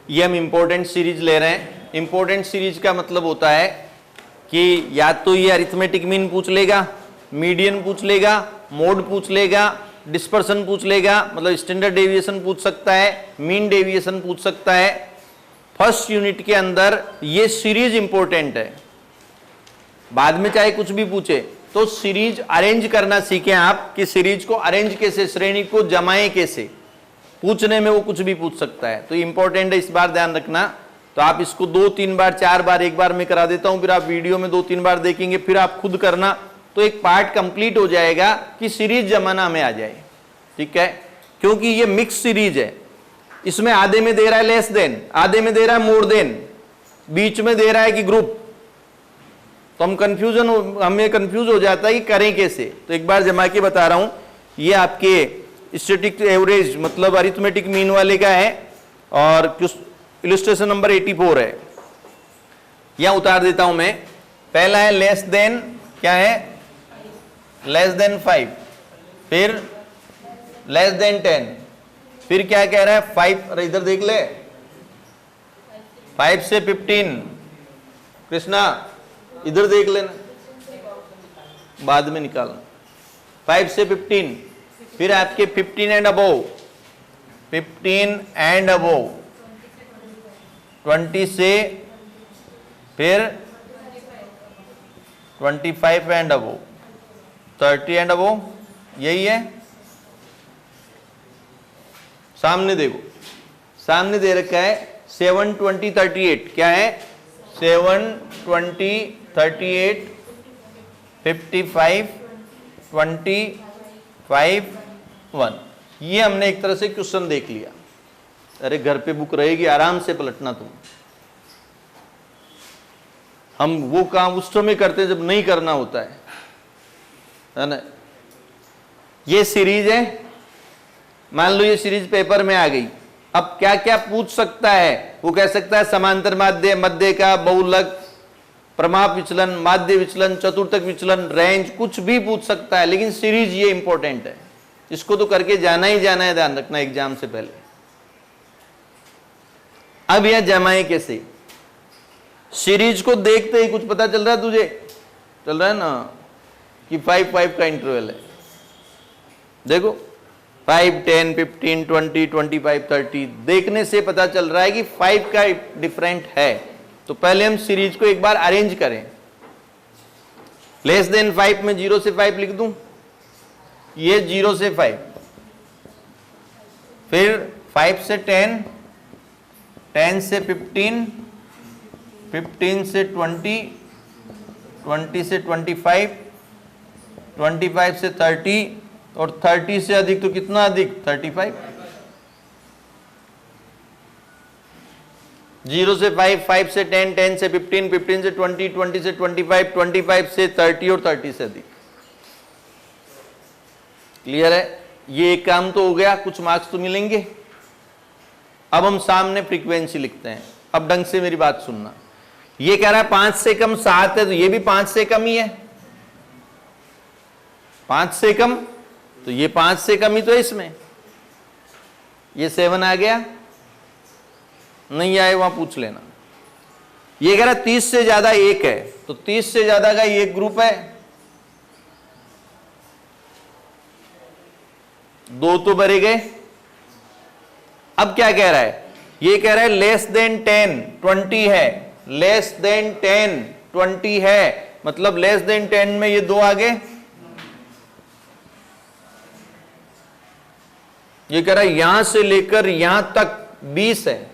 ये हम important series ले रहे हैं। इंपॉर्टेंट सीरीज का मतलब होता है कि या तो ये अरिथमेटिक मीन पूछ लेगा, मीडियन पूछ लेगा, मोड पूछ लेगा, डिस्पर्सन पूछ लेगा, मतलब स्टैंडर्ड डेविएशन पूछ सकता है, मीन डेविएशन पूछ सकता है। फर्स्ट यूनिट के अंदर ये सीरीज इंपॉर्टेंट है, बाद में चाहे कुछ भी पूछे तो सीरीज अरेंज करना सीखें आप कि सीरीज को अरेंज कैसे, श्रेणी को जमाएं कैसे। पूछने में वो कुछ भी पूछ सकता है, तो इंपॉर्टेंट है, इस बार ध्यान रखना। तो आप इसको 2-3 बार 4 बार, एक बार मैं करा देता हूं, फिर आप वीडियो में 2-3 बार देखेंगे, फिर आप खुद करना, तो एक पार्ट कंप्लीट हो जाएगा कि सीरीज जमाना में आ जाए। ठीक है, क्योंकि ये मिक्स सीरीज है, इसमें आधे में दे रहा है लेस देन, आधे में दे रहा है मोर देन, बीच में दे रहा है कि ग्रुप, तो हमें कंफ्यूज हो जाता है कि करें कैसे। तो एक बार जमा के बता रहा हूं, ये आपके स्टैटिक एवरेज मतलब अरिथमेटिक मीन वाले का है और इलस्ट्रेशन नंबर 84 है। यहां उतार देता हूं मैं। पहला है लेस देन, क्या है, लेस देन 5, फिर लेस देन 10, फिर क्या कह रहा है 5, अरे इधर देख ले, 5 से 15, कृष्णा इधर देख लेना, बाद में निकालना, 5 से 15, फिर आपके 15 एंड अबोव, 15 एंड अबोव, 20 से फिर 25 एंड अबोव, 30 एंड अबोव, यही है। सामने देखो, सामने दे रखा है 7, 20, 38, क्या है 7, 20, 38, 55, 25, 1। ये हमने एक तरह से क्वेश्चन देख लिया। अरे घर पे बुक रहेगी, आराम से पलटना तुम। हम वो काम उस समय करते जब नहीं करना होता है ना। ये सीरीज है, मान लो ये सीरीज पेपर में आ गई। अब क्या क्या पूछ सकता है, वो कह सकता है समांतर माध्य, मध्य का, बहुलक, प्रमाप विचलन, माध्य विचलन, चतुर्थक विचलन, रेंज, कुछ भी पूछ सकता है, लेकिन सीरीज ये इंपॉर्टेंट है, इसको तो करके जाना ही जाना है, ध्यान रखना एग्जाम से पहले। अब यह जमाए कैसे, सीरीज को देखते ही कुछ पता चल रहा है तुझे, चल रहा है ना कि 5-5 का इंटरवल है। देखो 5, 10, 15, 20, 25, 30, देखने से पता चल रहा है कि 5 का डिफरेंट है। तो पहले हम सीरीज को एक बार अरेंज करें। लेस देन 5 में 0 से 5 लिख दूं, ये 0 से 5, फिर 5 से 10, 10 से 15, 15 से 20, 20 से 25, 25 से 30, और 30 से अधिक तो कितना अधिक 35, 0 से 5, 5 से 10, 10 से 15, 15 से 20, 20 से 25, 25 से 30 और 30 से अधिक। क्लियर है, ये एक काम तो हो गया, कुछ मार्क्स तो मिलेंगे। अब हम सामने फ्रीक्वेंसी लिखते हैं। अब ढंग से मेरी बात सुनना, ये कह रहा है 5 से कम 7 है, तो ये भी 5 से कम ही है, 5 से कम, तो ये 5 से कम ही तो है इसमें। ये 7 आ गया, नहीं आए वहां पूछ लेना। ये कह रहा है 30 से ज्यादा 1 है, तो 30 से ज्यादा का ये ग्रुप है, 2 तो भरे गए। अब क्या कह रहा है, ये कह रहा है लेस देन 10, 20 है, लेस देन 10, 20 है, मतलब लेस देन 10 में ये 2 आ गए। ये कह रहा है यहां से लेकर यहां तक 20 है,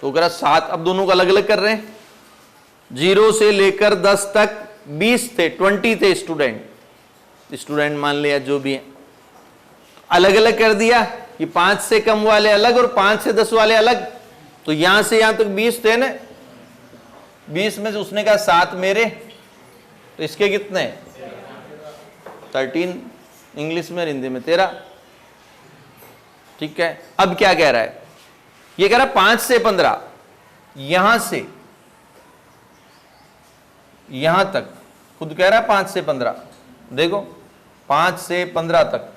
तो कह रहा 7, अब दोनों को अलग अलग कर रहे हैं। 0 से लेकर 10 तक 20 थे, 20 थे स्टूडेंट मान लिया, जो भी है अलग अलग कर दिया। ये 5 से कम वाले अलग और 5 से 10 वाले अलग, तो यहां से यहां तक 20 थे ना, 20 में से उसने कहा 7 मेरे, तो इसके कितने 13, इंग्लिश में हिंदी में 13। ठीक है, अब क्या कह रहा है, ये कह रहा है 5 से 15, यहां से यहां तक, खुद कह रहा है 5 से 15, देखो 5 से 15 तक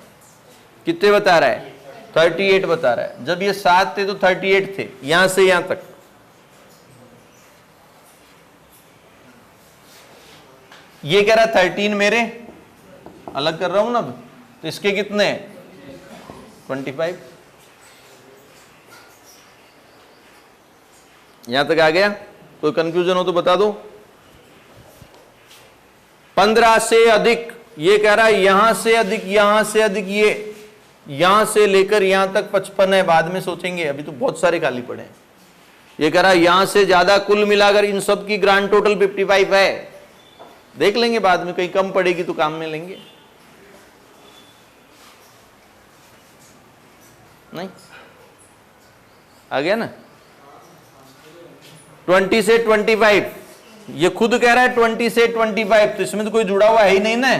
कितने बता रहा है 38 बता रहा है। जब ये 7 थे तो 38 थे, यहां से यहां तक। ये कह रहा 13 मेरे, अलग कर रहा हूं ना अब, तो इसके कितने 25। यहां तक आ गया? कोई कंफ्यूजन हो तो बता दो। 15 से अधिक, ये कह रहा है यहां से अधिक, यहां से अधिक, ये यहां से लेकर यहां तक 55 है, बाद में सोचेंगे, अभी तो बहुत सारे खाली पड़े हैं। ये कह रहा है यहां से ज्यादा, कुल मिलाकर इन सब की ग्रांड टोटल 55 है। देख लेंगे बाद में, कहीं कम पड़ेगी तो काम में लेंगे। नहीं आ गया ना? 20 से 25, ये खुद कह रहा है 20 से 25, तो इसमें तो कोई जुड़ा हुआ है ही नहीं ना,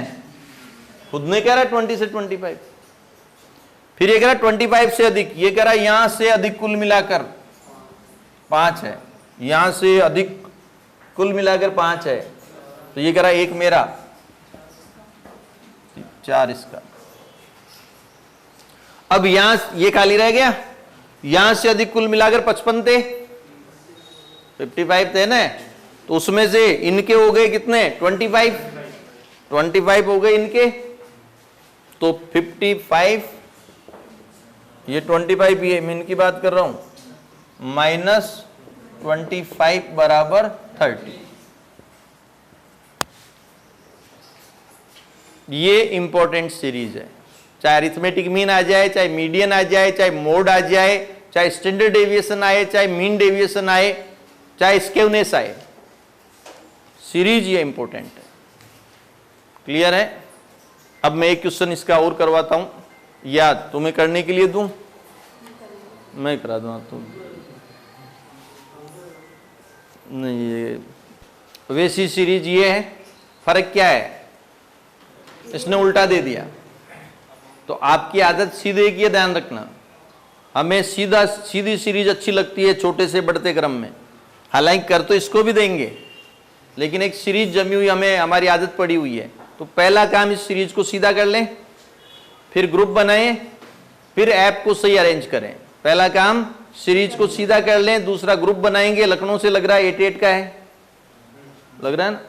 खुद ने कह रहा है 20 से 25। फिर ये कह रहा है 25 से अधिक, ये कह रहा है यहां से अधिक कुल मिलाकर 5 है, यहां से अधिक कुल मिलाकर 5 है, तो ये कह रहा है 1 मेरा, 4 इसका। अब यहां ये खाली रह गया, यहां से अधिक कुल मिलाकर 55 थे, 55 थे ना, तो उसमें से इनके हो गए कितने 25 हो गए इनके, तो 55, ये 25 ये मैं इनकी बात कर रहा हूं, -25 बराबर 30। ये इंपॉर्टेंट सीरीज है, चाहे अरिथमेटिक मीन आ जाए, चाहे मीडियन आ जाए, चाहे मोड आ जाए, चाहे स्टैंडर्ड डेविएशन आए, चाहे मीन डेविएशन आए, चाहे स्केवनेस आए, सीरीज ये इंपॉर्टेंट है। क्लियर है? अब मैं एक क्वेश्चन इसका और करवाता हूं, याद तुम्हें करने के लिए दूं, मैं करा दूं तुम नहीं। ये वैसी सीरीज ये है, फर्क क्या है, इसने उल्टा दे दिया। तो आपकी आदत सीधे की, ध्यान रखना, हमें सीधी सीरीज अच्छी लगती है छोटे से बढ़ते क्रम में, हालांकि कर तो इसको भी देंगे, लेकिन एक सीरीज जमी हुई हमें, हमारी आदत पड़ी हुई है। तो पहला काम इस सीरीज को सीधा कर लें, फिर ग्रुप बनाएं, फिर ऐप को सही अरेंज करें। पहला काम सीरीज को सीधा कर लें, दूसरा ग्रुप बनाएंगे। लखनऊ से लग रहा है 88 का है, लग रहा है ना,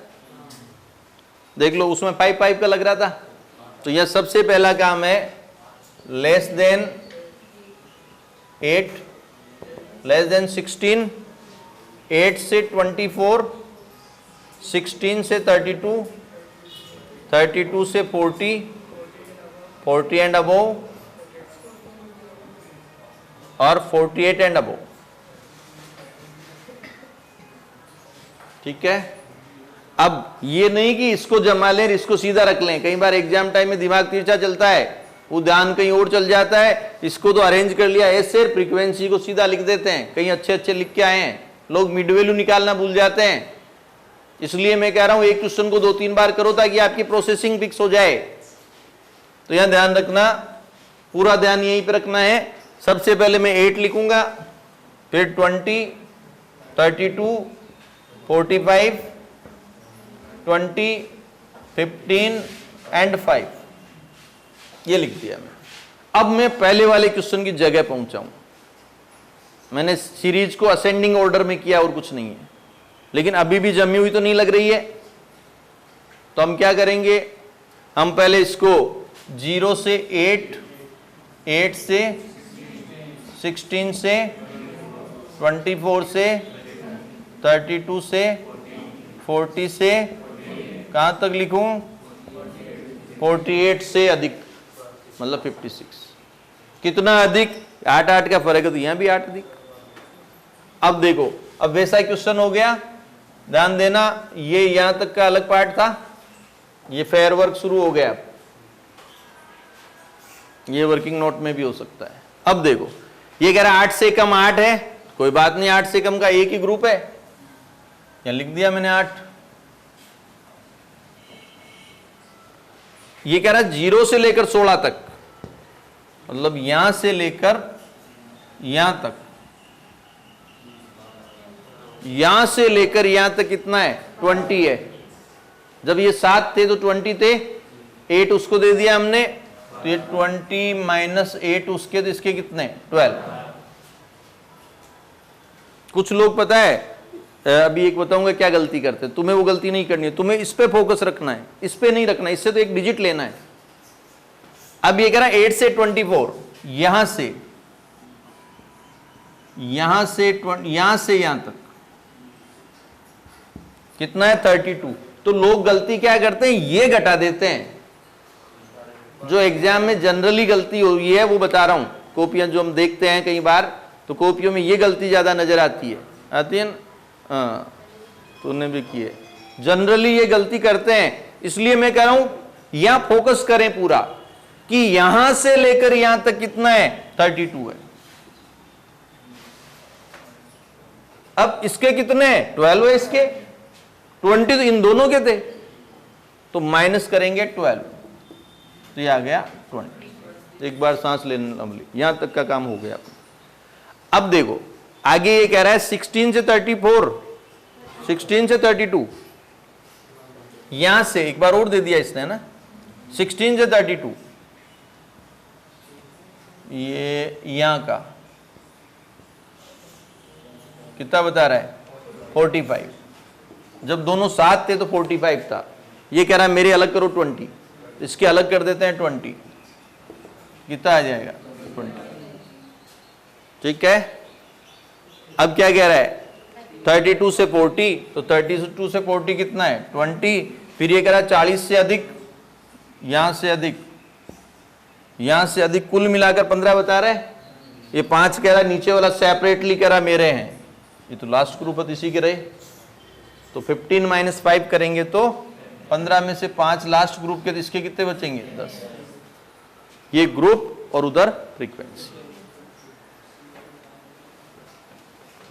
देख लो, उसमें 5 का लग रहा था। तो यह सबसे पहला काम है, लेस देन 8, लेस देन 16, 8 से 24, 16 से 32, 32 से 40, 40 एंड अबोव, और 48 एंड अबोव। ठीक है? अब ये नहीं कि इसको जमा लें, इसको सीधा रख लें, कई बार एग्जाम टाइम में दिमाग तिरछा चलता है, वो ध्यान कहीं और चल जाता है। इसको तो अरेंज कर लिया ऐसे, फ्रीक्वेंसी को सीधा लिख देते हैं, कहीं अच्छे अच्छे लिख के आए हैं, लोग मिड वैल्यू निकालना भूल जाते हैं। इसलिए मैं कह रहा हूं एक क्वेश्चन को 2-3 बार करो ताकि आपकी प्रोसेसिंग फिक्स हो जाए। तो यहां ध्यान रखना, पूरा ध्यान यहीं पे रखना है। सबसे पहले मैं 8 लिखूंगा, फिर 20, 32, 45, 20, 15 एंड 5, ये लिख दिया मैं। अब मैं पहले वाले क्वेश्चन की जगह पहुंचा हूं, मैंने सीरीज को असेंडिंग ऑर्डर में किया और कुछ नहीं है, लेकिन अभी भी जमी हुई तो नहीं लग रही है। तो हम क्या करेंगे, हम पहले इसको 0 से 8, 8 से 16 से 24 से 32 से 40 से कहां तक लिखूं, 48 से अधिक, मतलब 56। कितना अधिक, 8 का फर्क है, तो यहां भी 8 अधिक। अब देखो, अब वैसा क्वेश्चन हो गया, ध्यान देना, ये यहां तक का अलग पार्ट था, ये फेयर वर्क शुरू हो गया। ये वर्किंग नोट में भी हो सकता है। अब देखो, ये कह रहा है 8 से कम 8 है, कोई बात नहीं, 8 से कम का एक ही ग्रुप है, यहां लिख दिया मैंने 8। ये कह रहा है 0 से लेकर 16 तक, मतलब यहां से लेकर यहां तक, यहां से लेकर यहां तक कितना है, 20 है। जब ये 7 थे तो 20 थे, 8 उसको दे दिया हमने, तो ये 20 माइनस 8 उसके, तो इसके कितने 12। कुछ लोग पता है, अभी एक बताऊंगा क्या गलती करते हैं, तुम्हें वो गलती नहीं करनी है, तुम्हें इस पे फोकस रखना है, इस पे नहीं रखना है, इससे तो एक डिजिट लेना है। अब ये कह रहा है 8 से 24, यहां से यहां से यहां तक कितना है 32। तो लोग गलती क्या करते हैं, ये घटा देते हैं। जो एग्जाम में जनरली गलती हुई है वो बता रहा हूं, कॉपियां जो हम देखते हैं कई बार, तो कॉपियों में ये गलती ज्यादा नजर आती है ना। हाँ, तूने भी की है, जनरली ये गलती करते हैं। इसलिए मैं कह रहा हूं यहां फोकस करें पूरा, कि यहां से लेकर यहां तक कितना है 32 है। अब इसके कितने 12 है, इसके 20 तो इन दोनों के थे, तो माइनस करेंगे 12, तो ये आ गया 20। एक बार सांस लेने लंबी, यहां तक का काम हो गया। अब देखो आगे ये कह रहा है 16 से 34, 16 से 32, यहां से एक बार और दे दिया इसने ना, 16 से 32, ये यहां का कितना बता रहा है 45। जब दोनों साथ थे तो 45 था। ये कह रहा है मेरे अलग करो 20, इसके अलग कर देते हैं 20, कितना आ जाएगा 20। ठीक है, अब क्या कह रहा है 32 से 40, तो 32 से 40 कितना है 20। फिर ये कह रहा है 40 से अधिक, यहां से अधिक, यहां से अधिक, कुल मिलाकर 15 बता रहा है। ये 5 कह रहा है, नीचे वाला सेपरेटली कह रहा मेरे हैं, ये तो लास्ट ग्रुप है इसी के रहे। तो 15 माइनस 5 करेंगे तो 15 में से 5 लास्ट ग्रुप के, तो इसके कितने बचेंगे 10। ये ग्रुप और उधर फ्रीक्वेंसी।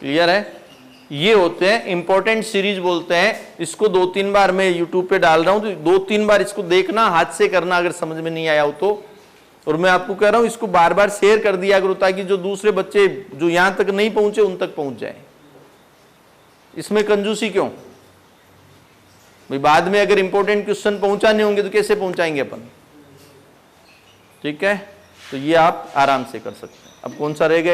क्लियर है। ये होते हैं इंपॉर्टेंट सीरीज बोलते हैं इसको। 2-3 बार मैं यूट्यूब पे डाल रहा हूं, तो 2-3 बार इसको देखना, हाथ से करना अगर समझ में नहीं आया हो तो। और मैं आपको कह रहा हूं इसको बार बार शेयर कर दिया करो, ताकि जो दूसरे बच्चे जो यहां तक नहीं पहुंचे उन तक पहुंच जाए। इसमें कंजूसी क्यों भाई, बाद में अगर इंपॉर्टेंट क्वेश्चन पहुंचाने होंगे तो कैसे पहुंचाएंगे अपन। ठीक है, तो ये आप आराम से कर सकते हैं। अब कौन सा रह गया।